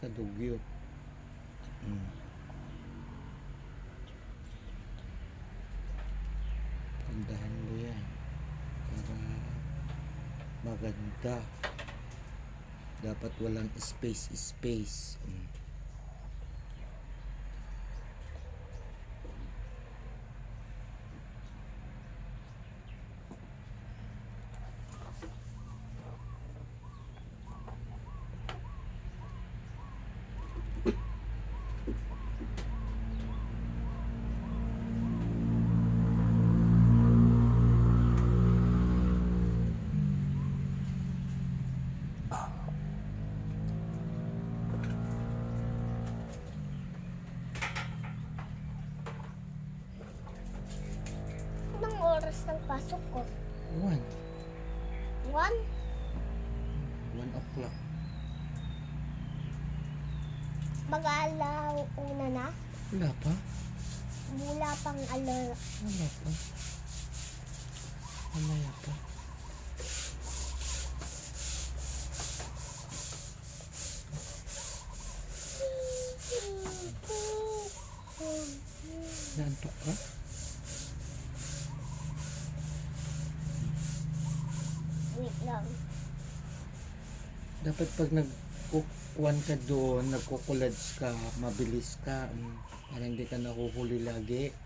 kadugyot. Tandahan mo yan para maganda. Dapat walang space. Anong oras ng pasok ko? 1 1? o'clock. Mag-aalaw una na? Wala pa? Mula pang alar. Wala pa. Mamaya pa. Naantok ka? Wait lang. Dapat pag nagkukuan ka doon, nagkukulads ka, mabilis ka, para hindi ka nahuhuli lagi.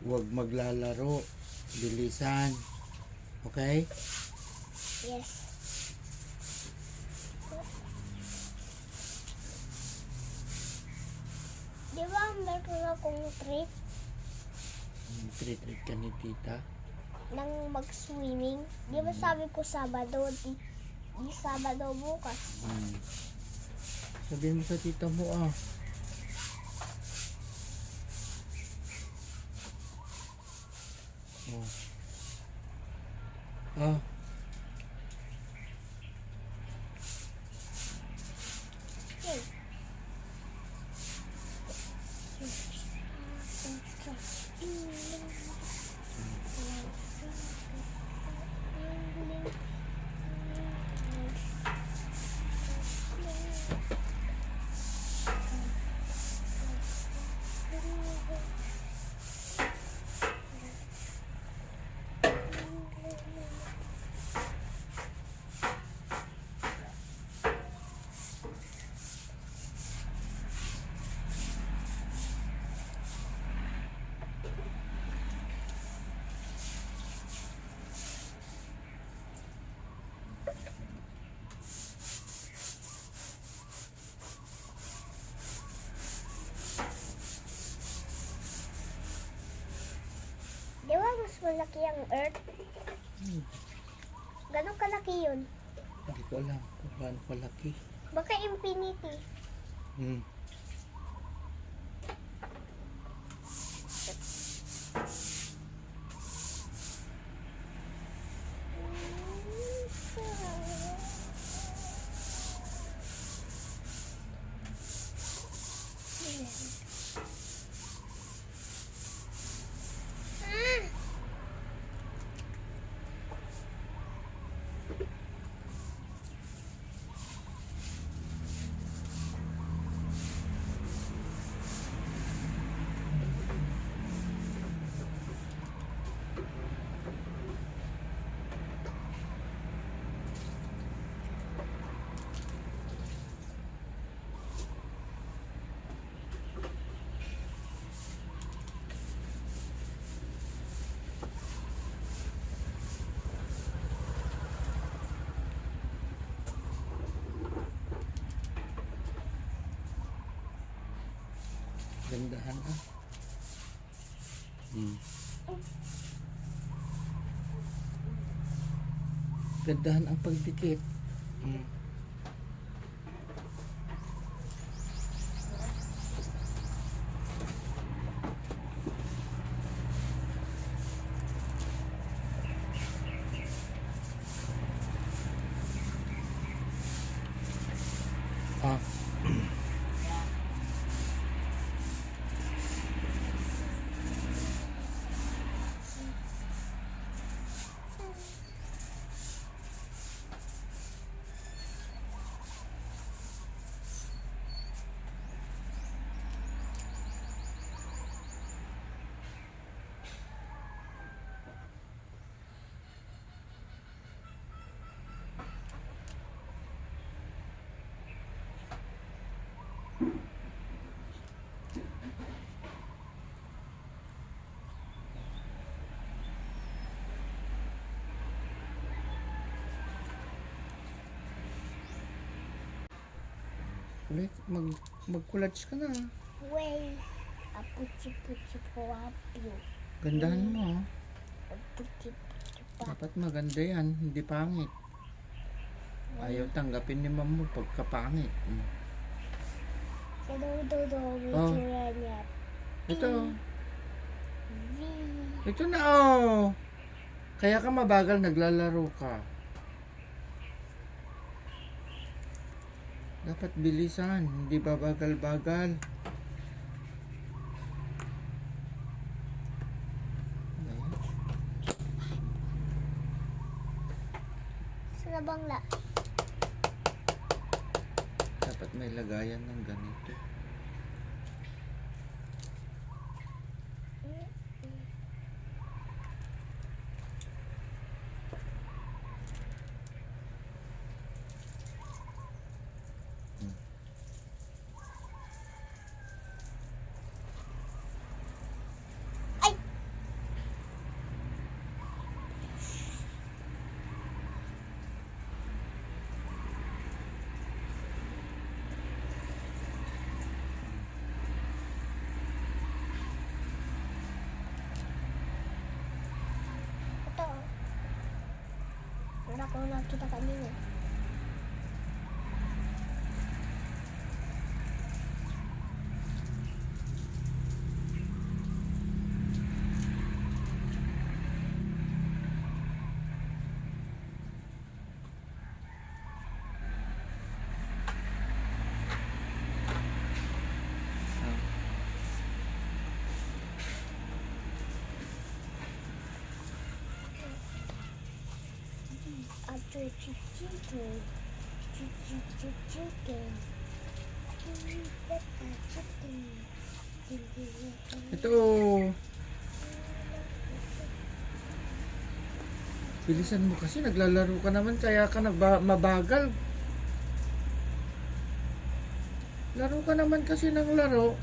Wag maglalaro, bilisan. Okay? Yes. Di ba meron akong trip Treat ka ni tita. ng mag-swimming? Di ba sabi ko Sabado? Di Sabado bukas. Sabihin mo sa tita mo Oh. Okay. Di ba mas malaki ang Earth? Ganong kalaki yun? Hindi ko alam kung gaano kalaki. Baka infinity. Gandahan Gandahan ang pagdikit. Ulit, mag-collage ka na. Way. Apuchi-puchi po apyo. Gandahan mo. ah. Apuchi-puchi po. Dapat maganda yan, hindi pangit. Ayaw tanggapin ni ma'am mo pagkapangit. Kadodo, Oh. itsura niya. Ito. V. Ito na oh. Kaya ka mabagal naglalaro ka. Dapat bilisan, hindi babagal-bagal. Ayan. Saan na bangla? Dapat may lagayan ng ganito. Ay! Ito. Wala ko nakita kanina. Ah. Chicken. Ito. Bilisan mo kasi naglalaro ka naman kaya ka mabagal. Laro ka naman kasi ng laro.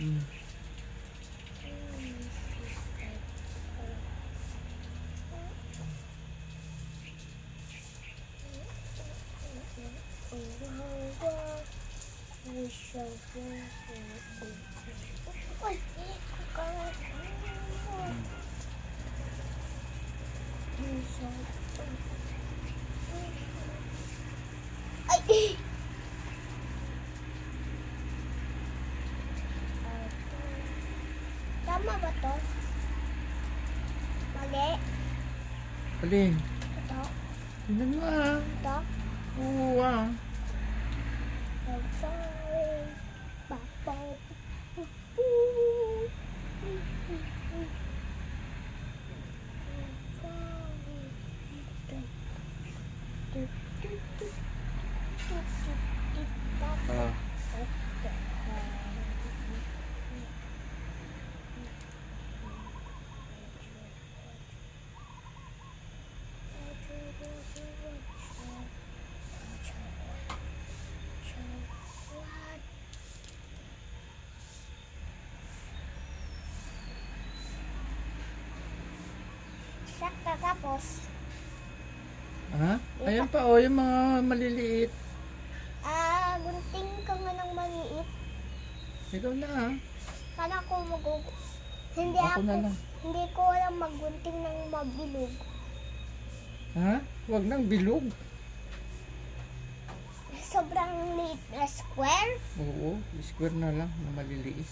Hmm. Ay! Tama ba to? Mali? Alin? Ito? Tingnan mo ah. Ito? Oo ah. I'm sorry. Papa. Ah. Sakta tapos. Ha? Ayan pa oh, yung mga maliliit. Gunting ka nga ng maliit. Ikaw na ah. Kala ko Hindi Ako na lang. Hindi ko alam maggunting ng mabilog. Ha? Huwag nang bilog. Sobrang liit na square. Oo, square na lang na maliliit.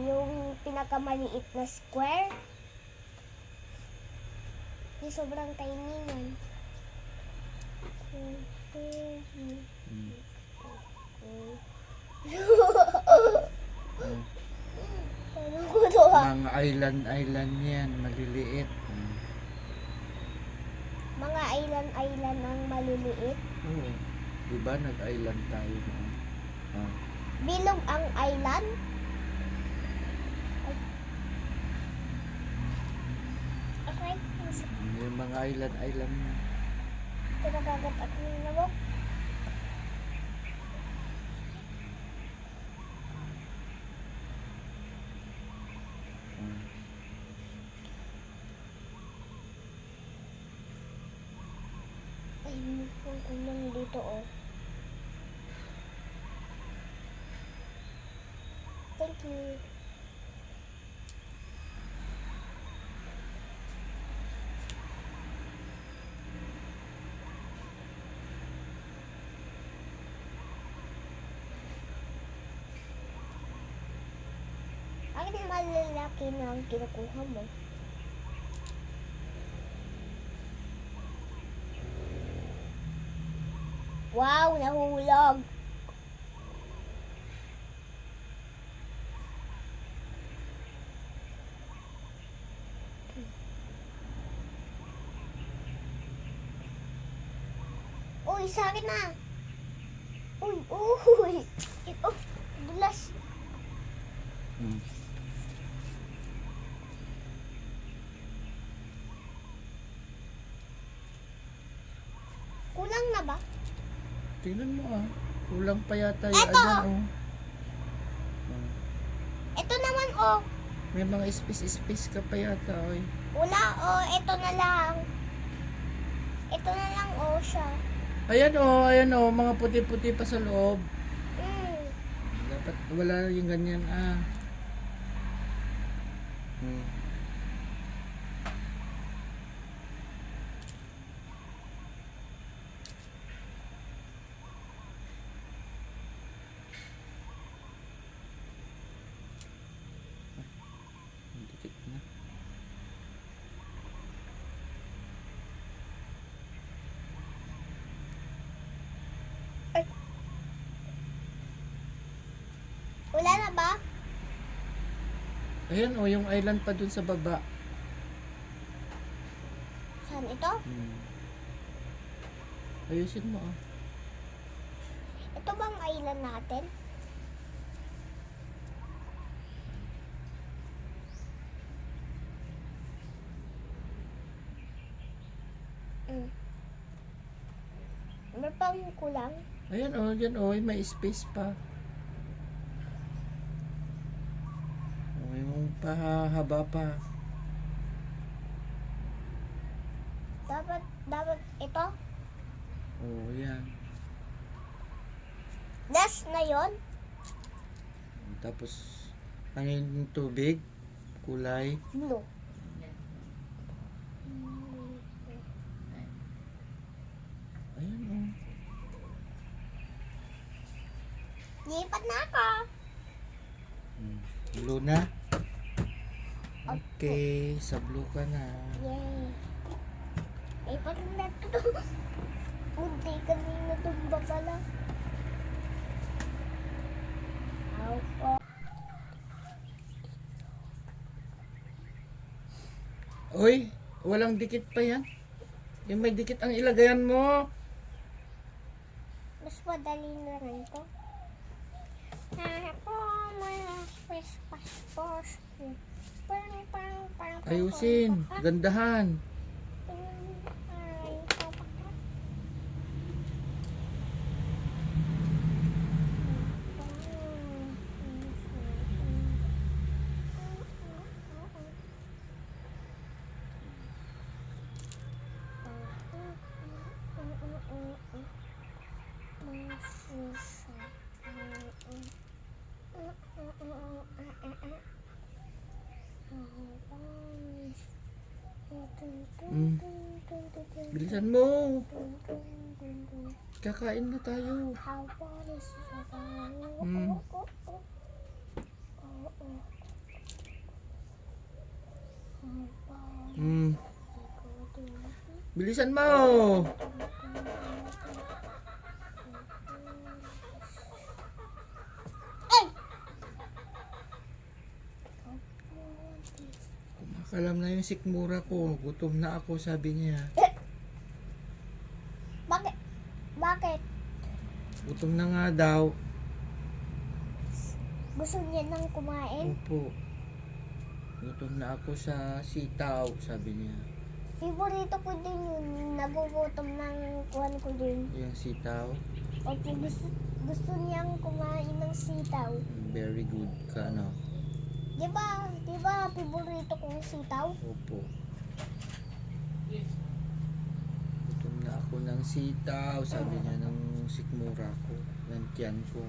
Yung pinakamaliit na square. Yung sobrang tiny yan. Hmm. Ano ko to ah? Mga island yan, maliliit. Mga island ang maliliit. Oo. Diba nag-island tayo na? Ah. Bilog ang island? Ay. Okay. Yung mga island. Pinagagat ako ng nabok. Mm. Ay, mukhang ulang dito, oh. Thank you. Bakit yung malalaki na ang kinukuha mo? Wow, nahulog! Uy, sa akin na! Uy! Oh, dulas! Mm. Kulang na ba? Tingnan mo ah. Kulang pa yata yung Eto! ayan oh. Mm. Ito naman, oh. May mga space ka pa yata oy. Wala, oh. Ito na lang. Ito na lang, oh, siya. Ayan oh, mga puti-puti pa sa loob. Mm. Dapat wala yung ganyan ah. Hmm. Dikit na. Wala na ba? Ayan oh, yung island pa dun sa baba. Saan ito? Hmm. Ayusin mo ah. Ito bang island natin? Mm. Ano pang kulang? Ayan oh, dyan oh, may space pa. Oh, yung pahaba pa. Dapat ito? Oh, yan. Last na yon. Tapos, ano yung tubig? Kulay. Blue. Ayan oh. Lipat na ako. Hmm. Blue na? Okay, sa blue ka na. Yay. Lipat na ito. Munti kanina tumba pala. Opo. Uy, walang dikit pa yan. Yung may dikit ang ilagayan mo. Mas madali na rin ito. Ako, mga passport. Ayusin, gandahan. Bilisan mo. Kakain na tayo. Mm. Mm. Bilisan mo. Kumakalam na yung sikmura ko. Gutom na ako, sabi niya. Bakit? Gutom na nga daw. Gusto niya nang kumain. Opo. Gutom na ako sa sitaw, sabi niya. Favorito ko din yun. Nagugutom ng kuwan ko din. Yung sitaw, Opo, gusto niyang kumain ng sitaw. very good ka, no? Di ba favorito kong sitaw? Opo. Gutom na ako ng sitaw, sabi niya ng sikmura ko, ng tiyan ko.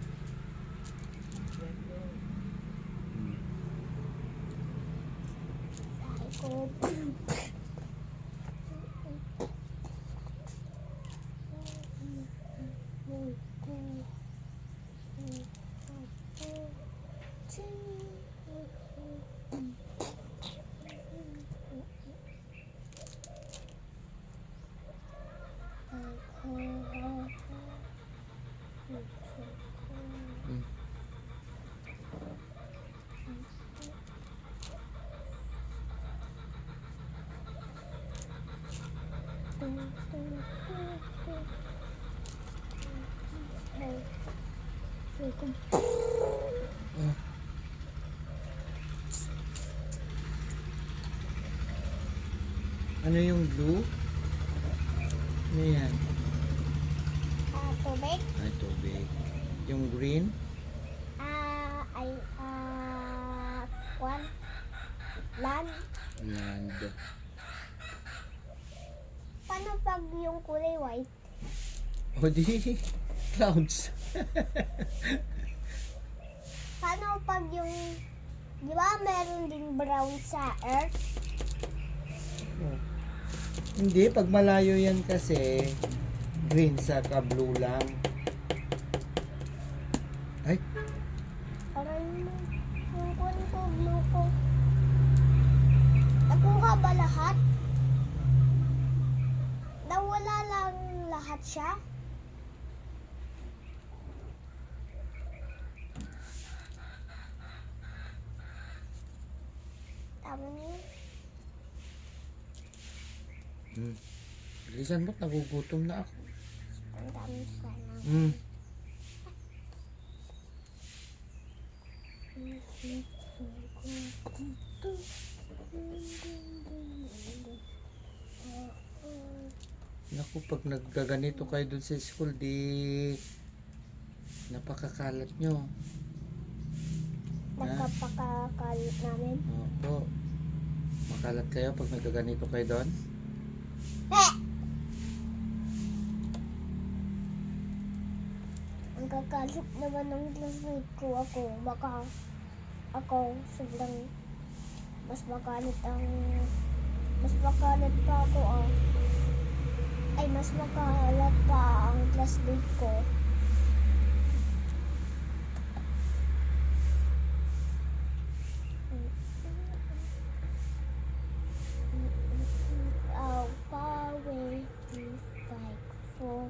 Ay ko. Mm. Oh. Ano yung blue? Ano yan? Tubig. Ay, tubig. Yung green? Kwan. Land. Land. Paano pag yung kulay white? O di, clouds. Paano pag yung, di ba meron din brown sa earth? Oh. Hindi, pag malayo yan kasi, green sa blue lang. Ay, Parang yung kwan ko, blue ko. Nakuha ba lahat? Nawala lang lahat siya? Tama niyo? bilisan mo't nagugutom na ako. Ang dami sana. Naku, pag naggaganito kayo dun sa school, di napakakalat nyo. Nagkapakakalit namin. Opo. Makalat kayo pag naggaganito kayo doon? Ang kakalit naman ng classmate ko ako. Baka ako sobrang mas makalit pa ako ay mas makalat pa ang classmate ko. Our power is like for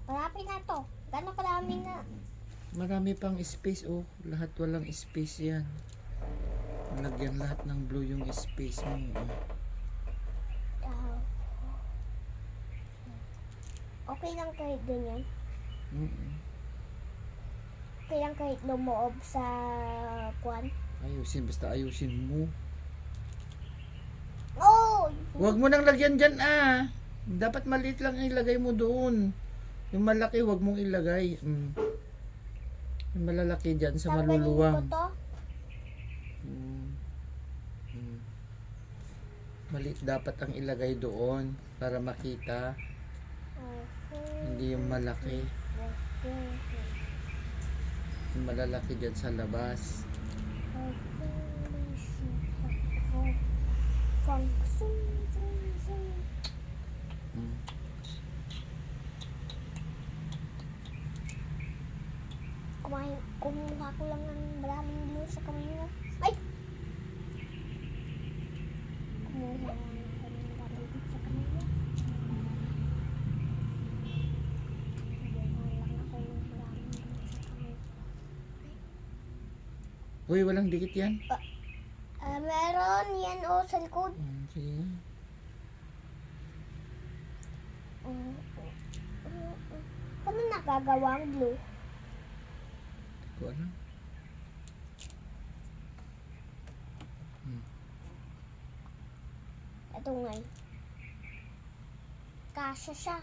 Marami na to. Gano'ng karami na? Marami pang space, oh. Lahat walang space yan. Lagyan lahat ng blue yung space mo. Oh. Okay lang kahit ganyan. Mm-mm. Okay lang kahit lumoob sa kwan. Ayusin, basta ayusin mo. Oh! Huwag mo nang lagyan dyan, ah. Dapat maliit lang ilagay mo doon. Yung malaki, huwag mong ilagay. Yung malalaki dyan sa Tanggalin maluluwang. ko to. Maliit dapat ang ilagay doon para makita. Hindi yung malaki. Yung malalaki dyan sa labas. Kumuha ko lang ng maraming glue sa kamay mo. Ay! Kumuha lang ako ng maraming glue sa kamay mo. Kumuha lang ako ng maraming glue sa kamay. Uy, walang dikit yan. Meron yan sa likod. Sige nga. Paano nakagawa ang blue? Hindi ko alam. Ito nga eh. Kasya siya.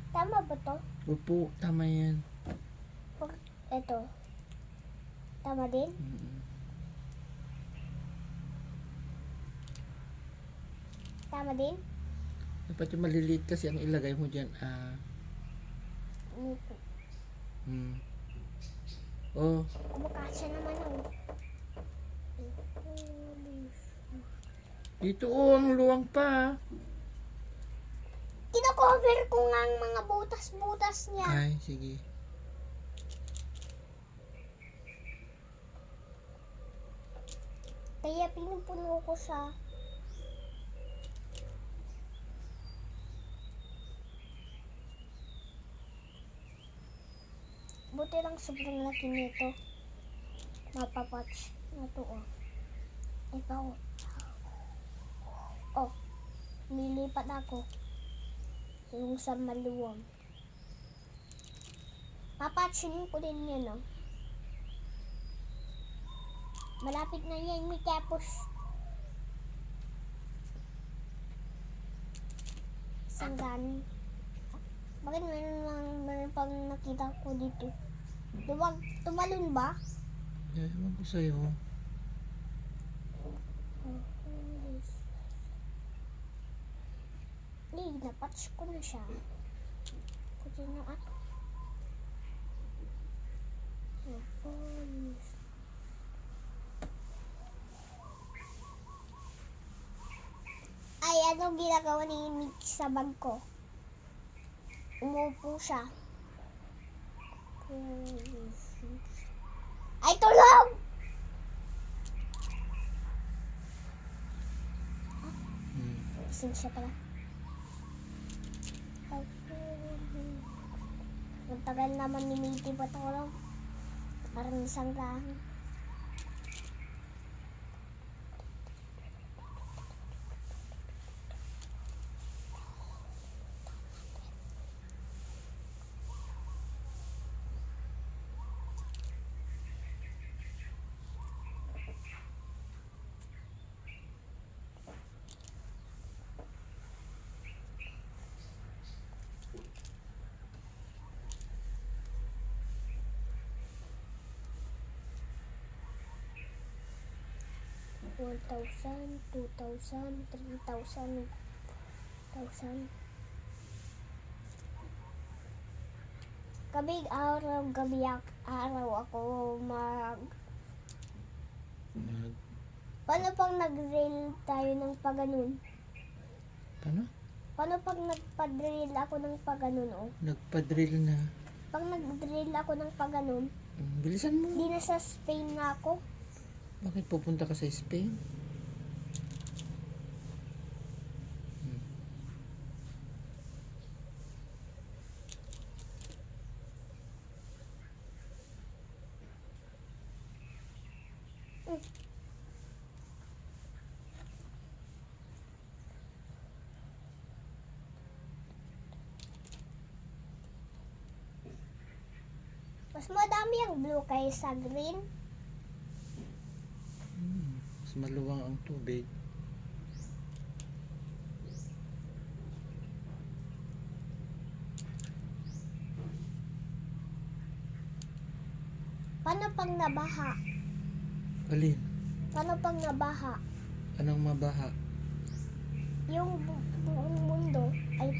Tama ba to? Opo, tama yan. Ito. Tama din? Tama din? Dapat yung maliliit kasi ang ilagay mo dyan. Oh, Kumakasya naman oh. dito ang luwang pa. Kinakover ko nga ang mga butas-butas niya. Ay, sige. Kaya pinupuno ko siya. Buti lang sobrang laki nito. Mapapatch na to oh. Ikaw. Oh. Nilipat ako. Yung sa maluwang. Papatchin ko din yan oh. Malapit na yan, may tapos. Sanggan. Bakit meron pang nakita ko dito? Tumalon ba? Ewan ko sa'yo. Napatch ko na siya. Puti na ako. Ay, anong ginagawa ni Mick sa bag ko? Umupo siya. Ay, tulong! Gising siya pala. Ang tagal naman ni Mitty patulog. Parang isang lang. $1,000, $2,000, $3,000, $1,000. Araw ako Paano pag nag-drill tayo ng paganon? Paano? Paano pag nagpa-drill ako ng paganon oh? Nagpa-drill na. Pag nag-drill ako ng paganon, Bilisan mo. di na sa Spain na ako. Bakit pupunta ka sa Spain? Mas madami ang blue kaysa green. Mas maluwang ang tubig. Paano pag nabaha? Alin? Paano pag nabaha? Anong mabaha? Yung buong mundo ay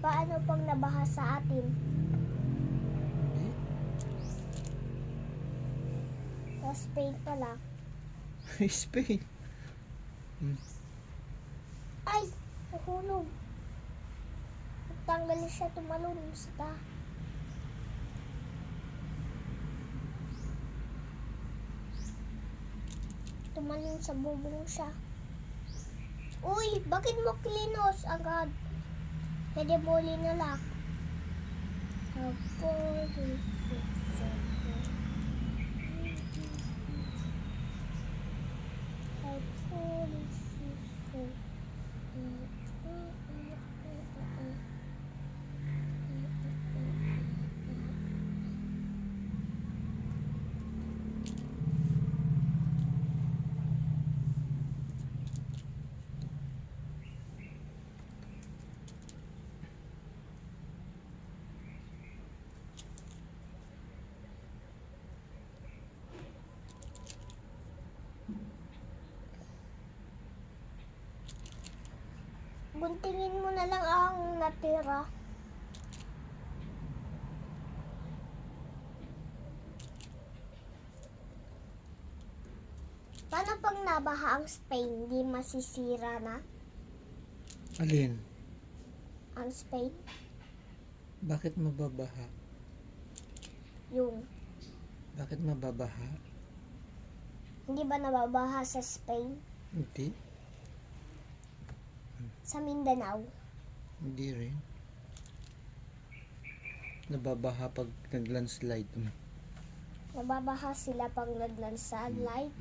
paano pag nabaha sa atin? Sa Spain pala. Spain. Ay! Nahulog. Tanggal siya tumalon. Basta. Tumalon sa bubong siya. Uy! Bakit mo klinos agad? Pwede boli na lang. guntingin mo na lang ang natira. Paano pag nabaha ang Spain, di masisira na Alin? ang Spain? Bakit mababaha? Yung, Bakit mababaha? hindi ba nababaha sa Spain? Hindi. Sa Mindanao? Hindi rin. Nababaha pag nag-landslide. Nababaha sila pag naglandslide.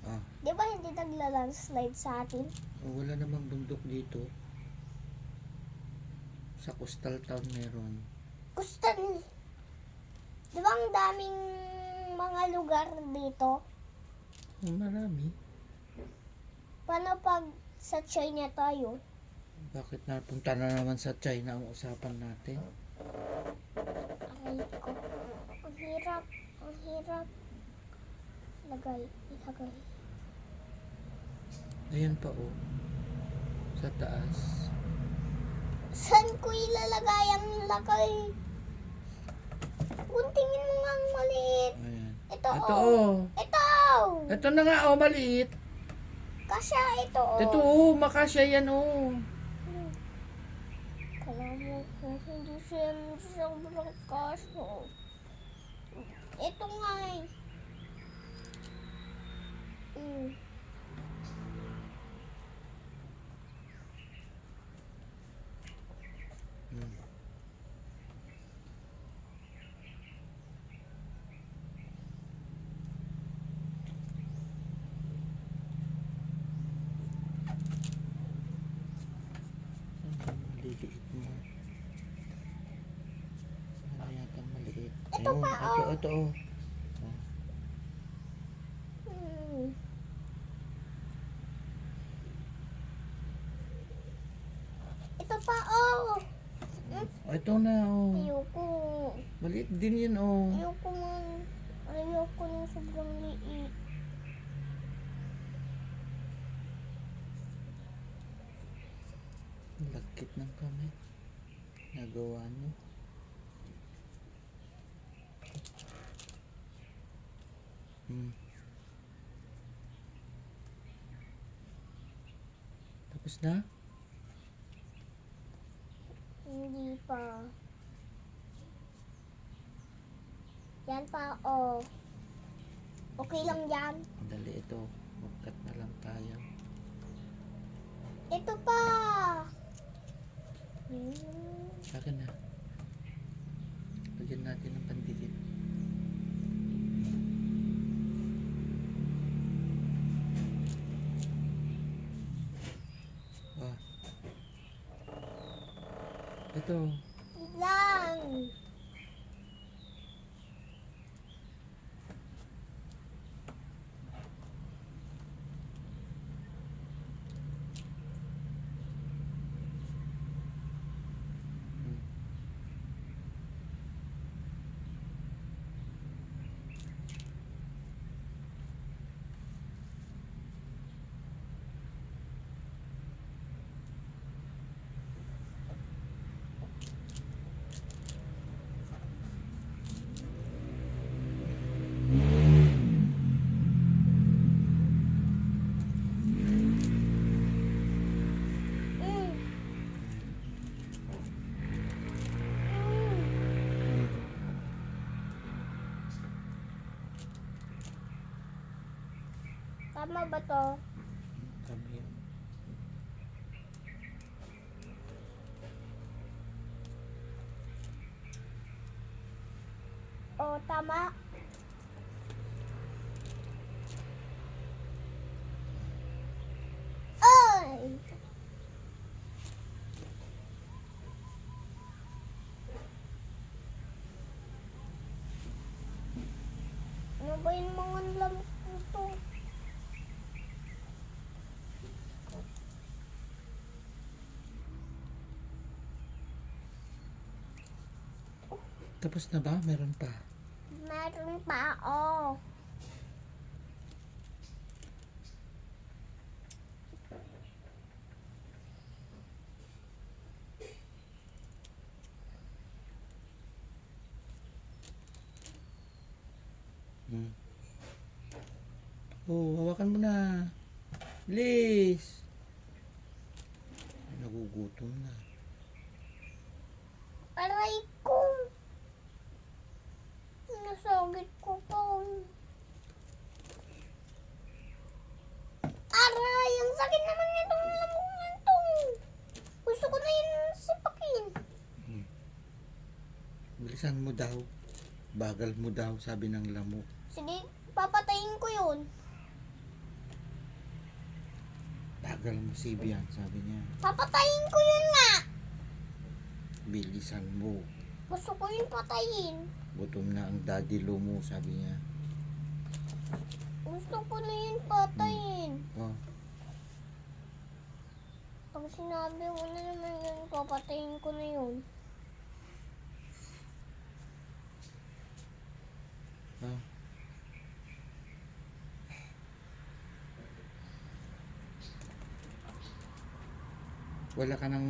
Ah, Di ba hindi nagla-landslide sa atin? wala namang bundok dito. Sa coastal town meron. Kustan. Di ba ang daming mga lugar dito? Marami. Paano pag sa China tayo? Bakit napunta na naman sa China ang usapan natin? Aray ko. Ang hirap. Ang hirap. Ilagay. Ayan pa oh. Sa taas. Saan ko ilalagay ang lagay? Guntingin mo nga ang maliit. Ayan. Ito, Ito oh. oh. Ito! Ito na nga oh, maliit. Kasya ito, oh. Ito oh, makasya yan oh. Kala mo kung hindi siya sobrang kasya. Ito nga eh. Hmm. Maliliit mo. Ano yata maliit? Ito pa, oh. Ito oh. Hmm. Ito pa, oh. Ito na oh. Ayoko. Maliit din yan oh. Ayoko man. Ayoko ng sobrang liit. Lagkit ng kamay. Nagawa niyo. Tapos na? Hindi pa. Yan pa, oh. Okay lang yan. Dali ito. Magkat na lang tayo. Ito pa. Akin na. Lagyan natin ng pandikit. Ah. Ito. Lang. Tama ba to? Kami. O, tama. Ay! Ano ba yung mga lamok nito? Tapos na ba? Meron pa. Meron pa, oh. Hmm. Oh, hawakan mo na. Please. Nagugutom na. Aray ko. Nasagit ko pa. Aray, ang sakit naman nitong lamunan to. Gusto ko na yun sipakin. Bilisan mo daw. Bagal mo daw, sabi ng lamok. Sige, papatayin ko yun. Bagal mo, Sibian, sabi niya. Papatayin ko yun nga. Bilisan mo. Gusto ko yun patayin. Gutom na ang daddy lo mo, sabi niya. Gusto ko na yun patayin. Oh, Pag sinabi mo na naman yun, papatayin ko na yun. oh. Wala ka ng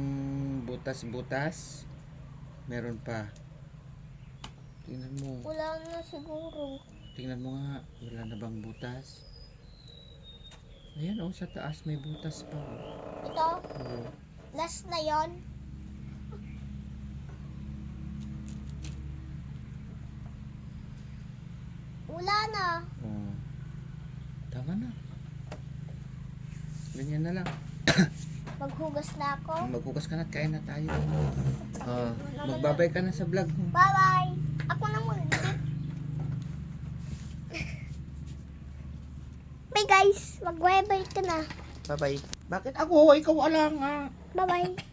butas-butas? Meron pa. Tingnan mo. Wala na siguro. Tingnan mo nga. Wala na bang butas? Ayan oh, sa taas may butas pa. Ito, Oh. last na yon. Wala na. Oh. Tama na. Ganyan na lang. Maghugas na ako. Maghugas ka na at kain na tayo. Magbabay ka na sa vlog mo. Bye-bye. Ako na muna. Bye guys. Mag-bye-bye ka na. Bye-bye. Bakit ako? Ikaw wala nga. Bye-bye.